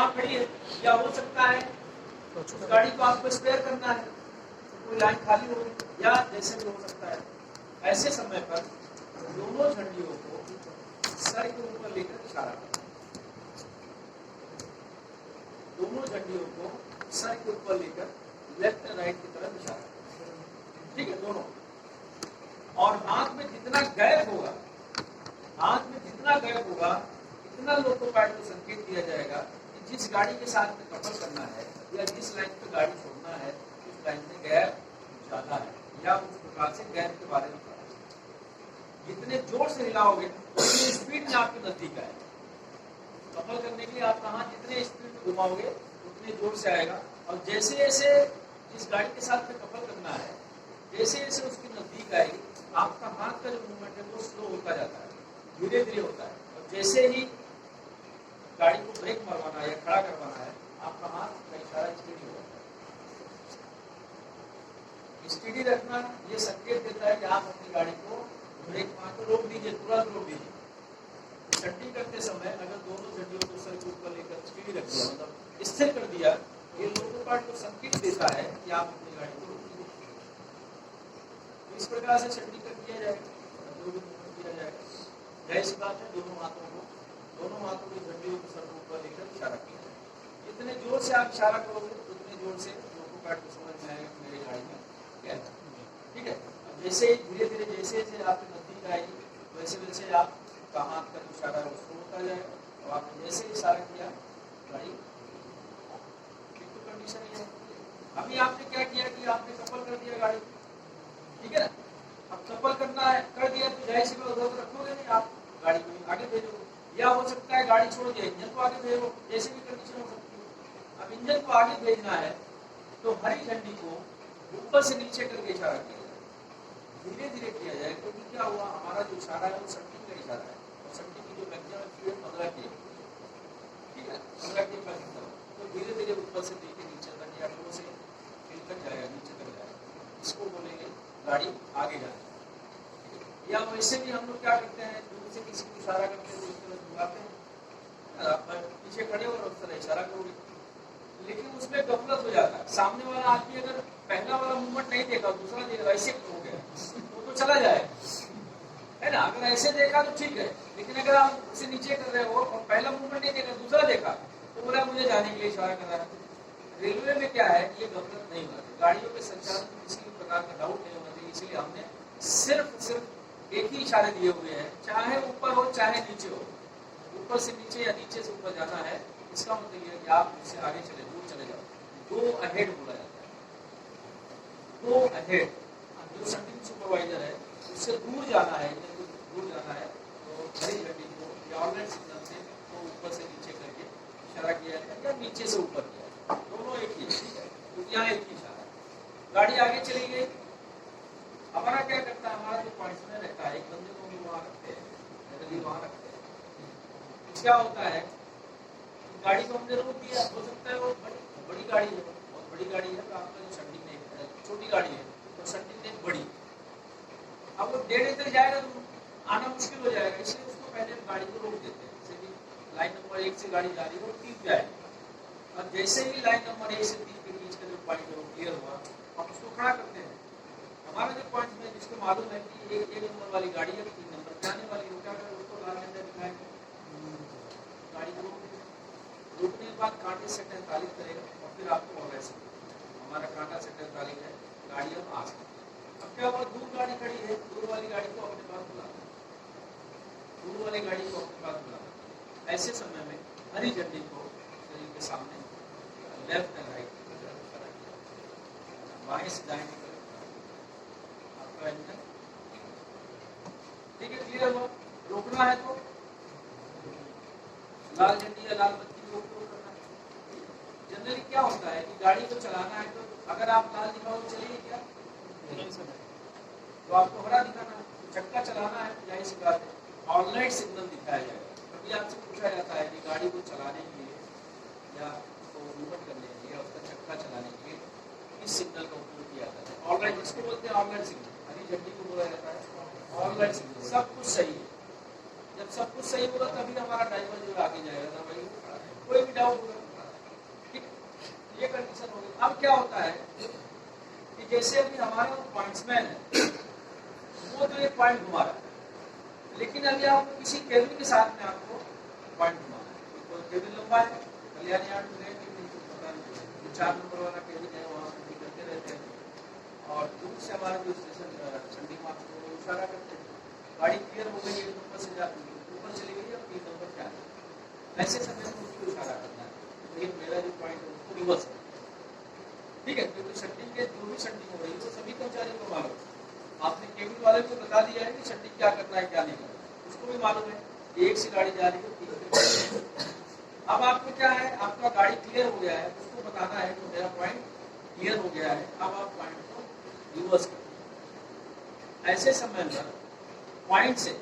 वहाँ खड़ी है, या हो सकता है उस गाड़ी को आपको स्पेयर करना है, तो कोई लाइन खाली हो, या जैसे भी हो सकता है। ऐसे समय पर दोनों झंडियों को सर के ऊपर लेकर इशारा करना, दोनों झंडियों को सर के ऊपर लेकर लेफ्ट एंड राइट की तरफ इशारा करना, ठीक है, दोनों। और हाथ में जितना गैप होगा, हाथ में जितना गैप होगा, इतना लोको पार्ट को संकेत दिया जाएगा कि जिस गाड़ी के साथ में कपल करना है या जिस लाइन पे गाड़ी छोड़ना है, उस लाइन में गैप ज्यादा है, या उस प्रकार से गैप के बारे में पता है। जितने जोर से हिलाओगे उतनी स्पीड में आपके नजदीक आएगा। कपल करने के लिए आप कहाँ जितने स्पीड में घुमाओगे उतने जोर से आएगा। और जैसे जैसे जिस गाड़ी के साथ में कपल करना है, जैसे जैसे उसकी नजदीक आएगी, आपका हाथ का जो मूवमेंट है वो स्लो होता जाता है, धीरे धीरे होता है। और जैसे ही गाड़ी को ब्रेक मरवाना है या खड़ा करवाना है, आपका हाथ का इशारा स्टेडी होता है। स्टेडी रखना ये संकेत देता है कि आप अपनी गाड़ी को ब्रेक मार के रोक दीजिए, तुरंत रोक दीजिए। छट्टी करते समय अगर दोनों झंडियों को सर के ऊपर लेकर स्टेडी रख दिया, मतलब स्थिर कर दिया, ये लोको पार्ट को संकेत देता है कि आप अपनी गाड़ी को रोक दीजिए। तो इस प्रकार से छट्टी कर दिया जाएगा, जो भी किया जाएगा। जाहिर सी बात है, दोनों हाथों की झंडियों को सर के ऊपर लेकर इशारा किया जाएगा। जितने जोर से आप इशारा करोगे उतने जोर से लोको पार्ट को समझ में आएगा कि मेरी गाड़ी में क्या है, ठीक है। जैसे धीरे धीरे जैसे जैसे आपकी नजदीक आएगी, वैसे वैसे आप का हाथ का इशारा है उसको होता जाएगा। और आपने जैसे इशारा किया, गाड़ी तो कंडीशन ये है। अभी आपने क्या किया कि आपने कपल कर दिया गाड़ी, ठीक है ना। अब कपल करना है, कर दिया, तो जाहिर सी बात उधर रखोगे नहीं, आप गाड़ी को आगे भेजोगे। या हो सकता है गाड़ी छोड़ दिया, इंजन को आगे भेजो, जैसे भी कंडीशन हो सकती है। अब इंजन को आगे भेजना है तो हरी झंडी को ऊपर से नीचे करके इशारा किया जाए, धीरे धीरे किया जाए। क्योंकि क्या हुआ, हमारा जो इशारा है वो सट्टी का इशारा है, और सट्टी की जो मैक्सिमम स्पीड 15 की, ठीक है, 15 की मैक्सिमम। तो धीरे धीरे ऊपर से लेके नीचे तक या दो से तक जाएगा, नीचे तक जाएगा, इसको बोलेंगे गाड़ी आगे जाए। या वैसे भी हम लोग क्या करते हैं, दूर से किसी को इशारा करते हैं, उस तरह घुमाते हैं, आप पीछे खड़े हो और उस तरह इशारा करोगे, लेकिन उसमें गफलत हो जाता है। सामने वाला आदमी अगर पहला वाला मूवमेंट नहीं देखा, दूसरा देखा, ऐसे हो गया तो चला जाएगा, है ना। अगर ऐसे देखा तो ठीक है, लेकिन अगर आप उसे नीचे कर रहे हो और पहला मूवमेंट नहीं देखा, दूसरा देखा, तो बोला मुझे जाने के लिए इशारा कर रहा है। रेलवे में क्या है, ये गफलत नहीं होती, गाड़ियों के संचालन में किसी भी प्रकार का डाउट नहीं होना चाहिए। इसलिए हमने सिर्फ एक ही इशारे दिए हुए हैं, चाहे ऊपर हो चाहे नीचे हो। ऊपर से नीचे या नीचे से ऊपर जाना है, इसका मतलब ये है कि आप उससे आगे चले, दूर चले जाओ। गो अहेड बोला जाता है, गो अहेड। जो सेटिंग सुपरवाइजर है उससे दूर जाना है, दूर जाना है, तो हरी झंडी को या ऑनलाइन सिग्नल से तो ऊपर से नीचे करके इशारा किया जाए या नीचे से ऊपर किया जाए, दोनों एक ही है, ठीक है। तो यहाँ एक ही इशारा है। गाड़ी आगे चली गई, हमारा क्या करता है, हमारा जो पॉइंट्समैन रहता है, एक बंदे को भी वहाँ रखते हैं, जनरली वहाँ रखते हैं। क्या होता है, गाड़ी को हमने रोक दिया, हो सकता है वो बड़ी गाड़ी है, बहुत बड़ी गाड़ी है, तो आपका जो सट्टी में छोटी गाड़ी है तो सट्टी में बड़ी, अब वो 1.5 तक जाएगा तो आना मुश्किल हो जाएगा, इसलिए उसको पहले गाड़ी को रोक देते हैं। जैसे कि लाइन नंबर 1 से गाड़ी जा रही है वो 3 जाएगी, और जैसे ही लाइन नंबर 1 से 3 के बीच का जो पॉइंट है वो क्लियर हुआ, हम उसको खड़ा करते हैं। हमारा जो पॉइंट में जिसको मालूम है कि एक नंबर वाली गाड़ी है, 3 नंबर पे आने वाली, वो क्या करें, उसको लाल झंडा दिखाएंगे, गाड़ी को रोकने के बाद कांटे से 45 करेगा और फिर आपको और ऐसे हमारा कांटा से 45 है, गाड़ी हम आ सकते हैं। अब क्या हुआ, दूर गाड़ी खड़ी है, दूर वाली गाड़ी को अपने पास बुला, दूर वाली गाड़ी को अपने पास बुला। ऐसे समय में हरी झंडी को शरीर के सामने लेफ्ट एंड राइट बाएं से दाएं की तरफ आपका इंजन, ठीक है, क्लियर हुआ। रोकना है तो लाल झंडी या लाल बत्ती को करना है। जनरली क्या होता है कि गाड़ी को चलाना है तो अगर आप लाल दिखाओ तो चलेगी क्या, तो आपको हरा दिखाना है। चक्का चलाना है, जाहिर सी बात है ऑनलाइन सिग्नल दिखाया जाएगा। कभी आपसे पूछा जाता है कि गाड़ी को चलाने के लिए या तो मूवमेंट करने के लिए या उसका चक्का चलाने के लिए किस सिग्नल का उपयोग किया जाता है, ऑनलाइन, जिसको बोलते हैं ऑनलाइन सिग्नल, हरी झंडी को बोला जाता है ऑनलाइन सिग्नल। सब कुछ सही है, जब सब कुछ सही होगा तभी हमारा ड्राइवर जो आगे जाएगा, भाई कोई भी डाउट होगा अब क्या होता है कि जैसे अभी हमारा पॉइंट्समैन है, वो तो एक पॉइंट घुमा रहा है, लेकिन अभी आपको किसी केबिन के साथ में आपको पॉइंट घुमाना है। तो केबिन लंबा है, कल्याण यार्ड में गए, पता नहीं 4 नंबर वाला केबिन है, वहाँ से करते रहते हैं और दूर से हमारा जो स्टेशन चंडी मार्ग को इशारा करते हैं, गाड़ी क्लियर हो गई, 1 नंबर से जाती है, ऊपर चली गई, अब 3 नंबर क्या है, ऐसे समय में उसको इशारा करना है, लेकिन मेरा जो पॉइंट है उसको रिवर्स है, ठीक है। क्योंकि शंटिंग के जो भी शंटिंग हो रही है वो सभी कर्मचारियों को मालूम है, आपने केबिन वाले को बता दिया है कि शंटिंग क्या करना है क्या नहीं करना है, उसको भी मालूम है कि एक से गाड़ी जा रही है। अब आपको क्या है, आपका गाड़ी क्लियर हो गया है, उसको बताना है कि मेरा पॉइंट क्लियर हो गया है, अब आप पॉइंट को रिवर्स करें। ऐसे समय पर पॉइंट से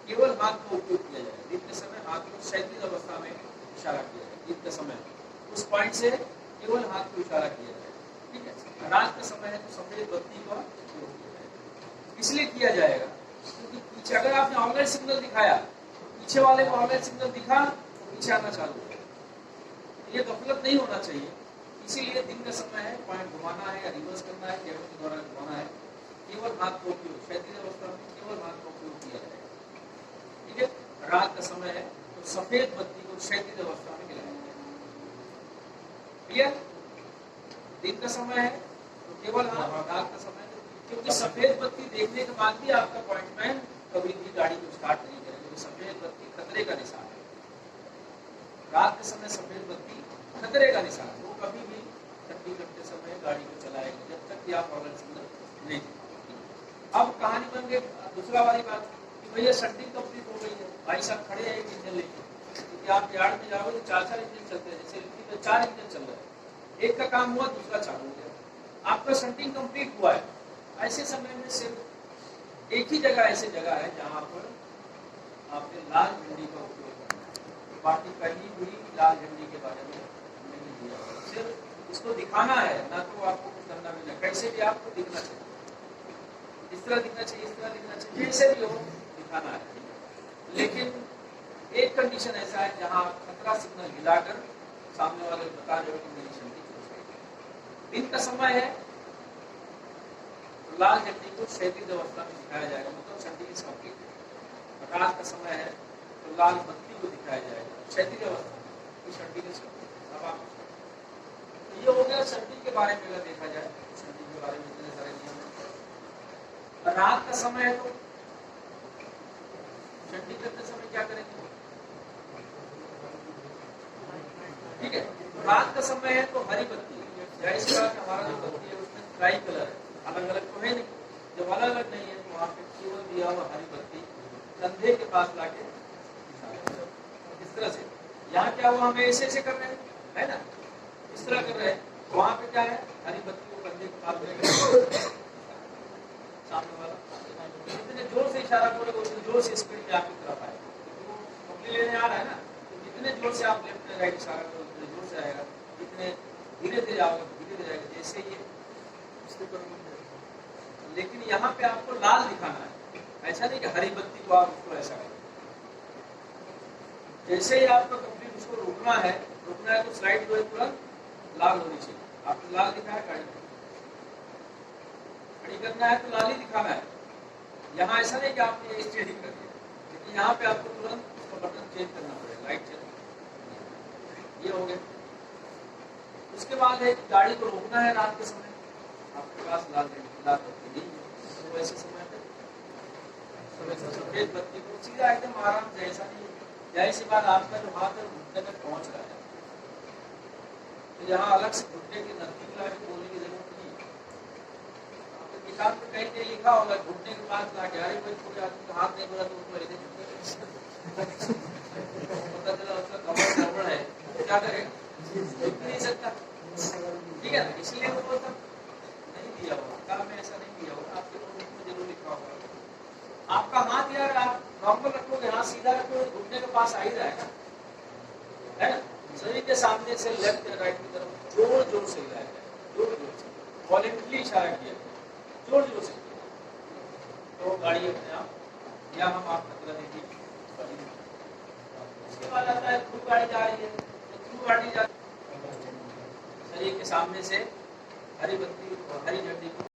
केवल हाथ का उपयोग किया जाए, दिन के समय हाथ को क्षैतिज अवस्था में इशारा किया जाए, दिन के समय उस पॉइंट से केवल हाथ को इशारा किया जाए, ठीक है। रात का समय है तो सफेद बत्ती का उपयोग किया जाए, इसलिए किया जाएगा क्योंकि पीछे अगर आपने ऑनलाइन सिग्नल दिखाया, पीछे वाले को ऑनलाइन सिग्नल दिखा तो पीछे आना चालू हो, ये गफलत नहीं होना चाहिए। इसीलिए दिन का समय है, पॉइंट घुमाना है या रिवर्स करना है, केबिन के दौरान घुमाना है, केवल हाथ का उपयोग, क्षैतिज अवस्था में केवल हाथ का उपयोग किया जाएगा, ठीक है। रात का समय है तो सफेद बत्ती को क्षैतिज अवस्था में हिलाया जाएगा, क्लियर। दिन का समय है तो केवल हाथ, रात का समय क्योंकि सफेद बत्ती देखने के बाद भी आपका पॉइंटमैन कभी भी गाड़ी को स्टार्ट नहीं करेगा, क्योंकि सफेद बत्ती खतरे का निशान है। रात के समय सफेद बत्ती खतरे का निशान, वो कभी भी छुट्टी करते समय गाड़ी को चलाएगा जब तक कि आप ऑनलाइन सिग्नल नहीं दें। अब कहानी बन गई दूसरा वाली बात कि भैया शंटिंग कंप्लीट हो गई है, भाई साहब खड़े हैं एक इंजन लेके, क्योंकि आप यार्ड में जाओगे तो 4 इंजन चलते हैं, जैसे लिखी में 4 इंजन चल रहे हैं, एक का काम हुआ दूसरा चालू हो गया, आपका शंटिंग कंप्लीट हुआ है। ऐसे समय में सिर्फ एक ही जगह ऐसी जगह है जहाँ पर आपने लाल झंडी का उपयोग करना है, बाकी कहीं भी लाल झंडी के बारे में नहीं दिया, सिर्फ इसको दिखाना है, ना तो आपको कुछ करना भी नहीं, कैसे भी आपको दिखना चाहिए, इस तरह दिखना चाहिए, इस तरह दिखना चाहिए, जैसे भी हो दिखाना है। लेकिन एक कंडीशन ऐसा है जहाँ खतरा सिग्नल हिलाकर सामने वाले बता रहे हो कि मेरी झंडी हो गई। दिन का समय है तो लाल झंडी को क्षैतिज अवस्था में दिखाया जाएगा, मतलब झंडी इज कंप्लीट है। रात का समय है तो लाल बत्ती को दिखाया जाएगा क्षैतिज अवस्था में, तो झंडी इज कंप्लीट। अब आप तो ये हो गया झंडी के बारे में, अगर देखा जाए झंडी के बारे में इतने सारे नियम है। रात का समय है तो झंडी करते समय क्या करेंगे, ठीक है। रात का समय है तो हरी बत्ती, जाहिर सी बात हमारा जो बत्ती है उसमें ट्राई कलर है, अलग अलग तो है नहीं, जब अलग अलग नहीं है तो वहाँ पे केवल दिया हुआ हरी बत्ती कंधे के पास लाके इस तरह से, यहाँ क्या हुआ हम ऐसे कर रहे हैं, है ना, इस तरह कर रहे हैं, तो वहाँ पे क्या है हरी बत्ती को कंधे के पास लेके सामने वाला जितने जोर से इशारा करोगे उतने जोर से स्पीड में आपकी तरफ आएगा, क्योंकि लेने आ रहा है ना, तो जितने जोर से आप लेफ्ट में राइट इशारा करोगे उतने जोर से आएगा, जितने धीरे धीरे आओगे धीरे धीरे आएगा, जैसे ये लेकिन यहाँ पे आपको लाल दिखाना है, ऐसा नहीं कि हरी बत्ती को आप उसको ऐसा करें, जैसे ही आपको कंप्लीट उसको रोकना है तो स्लाइड जो है तुरंत लाल होनी चाहिए, आपको लाल दिखाया खड़ी करना है तो लाल ही दिखाना है। यहाँ ऐसा नहीं कि आपने स्टेडिंग कर दिया, लेकिन यहाँ पे आपको तुरंत उसका बटन चेंज करना पड़ेगा, लाइट चेंज, ये हो गया। उसके बाद है गाड़ी को रोकना है रात के समय, आपके पास लाल बत्ती नहीं है तो ऐसे समय पे सफेद बत्ती को सीधा एकदम आराम से, ऐसा नहीं है सी बात आपका जो हाथ है घुटने में पहुंच रहा है, तो यहाँ अलग से घुटने के नजदीक लाके बोलने की जरूरत नहीं है। आपके किताब में कहीं कहीं लिखा होगा घुटने के पास लाके, अरे कोई कोई आदमी का हाथ नहीं बोला तो उसको ऐसे पता चला उसका कमर गड़बड़ है, क्या करेगा, झुक नहीं सकता, ठीक है ना, इसलिए वो सब नहीं दिया होगा, किताब में ऐसा नहीं दिया होगा, आपके नोटबुक में जरूर लिखा होगा। आपका हाथ यार आप नॉर्मल रखोगे, हाथ सीधा रखोगे, घुटने के पास आ ही रहेगा, है ना, शरीर के सामने से लेफ्ट या राइट की तरफ जोर जोर से हिलाया जाए, जोर जोर से वॉलेंटली इशारा किया जाए, जोर जोर से तो गाड़ी अपने आप या हम आप खतरा देखिए। उसके बाद आता है थ्रू गाड़ी जा रही है, तो थ्रू गाड़ी जा शरीर के के सामने से हरी बत्ती और हरी झंडी